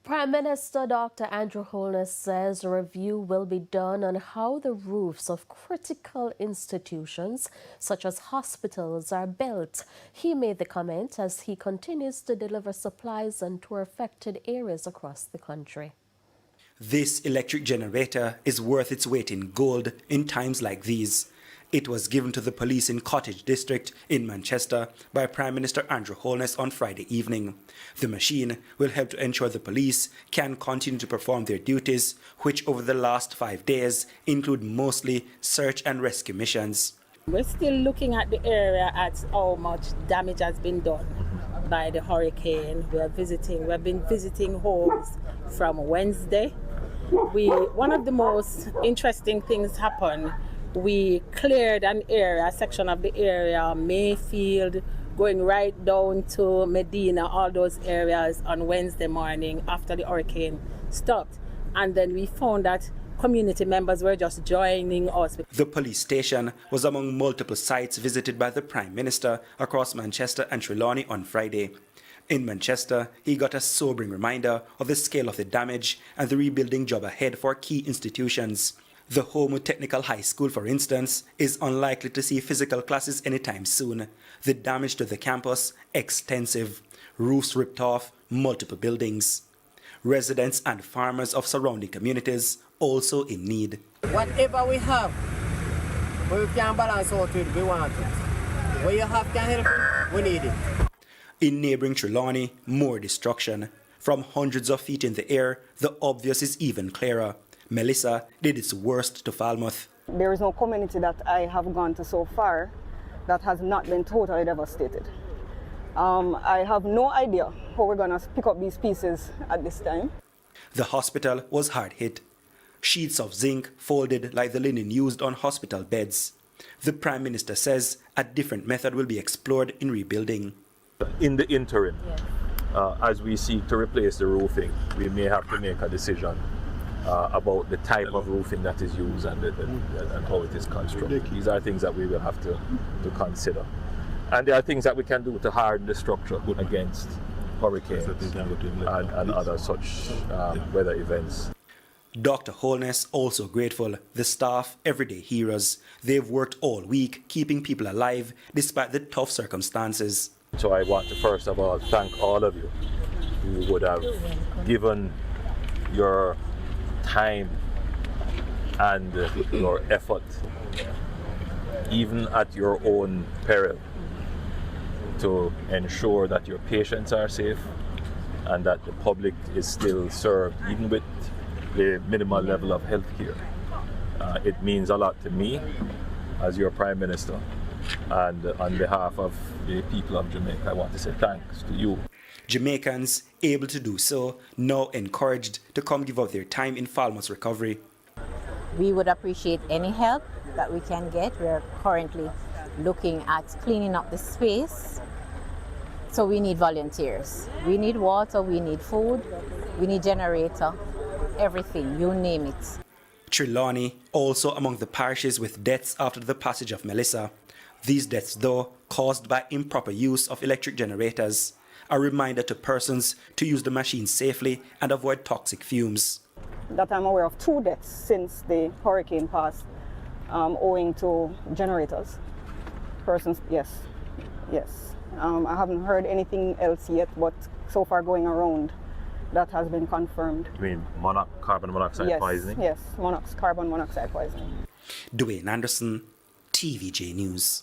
Prime Minister Dr. Andrew Holness says a review will be done on how the roofs of critical institutions, such as hospitals, are built. He made the comment as he continues to deliver supplies and tour affected areas across the country. This electric generator is worth its weight in gold in times like these. It was given to the police in Cottage District in Manchester by Prime Minister Andrew Holness on Friday evening. The machine will help to ensure the police can continue to perform their duties, which over the last 5 days include mostly search and rescue missions. We're still looking at the area at how much damage has been done by the hurricane. We've been visiting homes from Wednesday. One of the most interesting things happened. We cleared an area, a section of the area, Mayfield, going right down to Medina, all those areas on Wednesday morning after the hurricane stopped. And then we found that community members were just joining us. The police station was among multiple sites visited by the Prime Minister across Manchester and Trelawney on Friday. In Manchester, he got a sobering reminder of the scale of the damage and the rebuilding job ahead for key institutions. The Homo Technical High School, for instance, is unlikely to see physical classes anytime soon. The damage to the campus, extensive. Roofs ripped off, multiple buildings. Residents and farmers of surrounding communities also in need. Whatever we have, we can balance out with, we want it. What you have can help, we need it. In neighboring Trelawney, more destruction. From hundreds of feet in the air, the obvious is even clearer. Melissa did its worst to Falmouth. There is no community that I have gone to so far that has not been totally devastated. I have no idea how we're going to pick up these pieces at this time. The hospital was hard hit. Sheets of zinc folded like the linen used on hospital beds. The Prime Minister says a different method will be explored in rebuilding. In the interim, as we seek to replace the roofing, we may have to make a decision about the type of roofing that is used and how it is constructed. These are things that we will have to consider. And there are things that we can do to harden the structure against hurricanes and other such weather events. Dr. Holness also grateful. The staff, everyday heroes. They've worked all week, keeping people alive despite the tough circumstances. So I want to first of all thank all of you who would have given your time and your effort, even at your own peril, to ensure that your patients are safe and that the public is still served, even with the minimal level of health care. It means a lot to me as your Prime Minister, and on behalf of the people of Jamaica, I want to say thanks to you. Jamaicans able to do so, now encouraged to come give up their time in Falmouth's recovery. We would appreciate any help that we can get. We're currently looking at cleaning up the space. So we need volunteers. We need water, we need food, we need generator, everything, you name it. Trelawney also among the parishes with deaths after the passage of Melissa. These deaths, though, caused by improper use of electric generators. A reminder to persons to use the machine safely and avoid toxic fumes. That I'm aware of 2 deaths since the hurricane passed, owing to generators. Persons, yes. I haven't heard anything else yet, but so far going around, that has been confirmed. You mean carbon monoxide poisoning? Yes, carbon monoxide poisoning. Dwayne Anderson, TVJ News.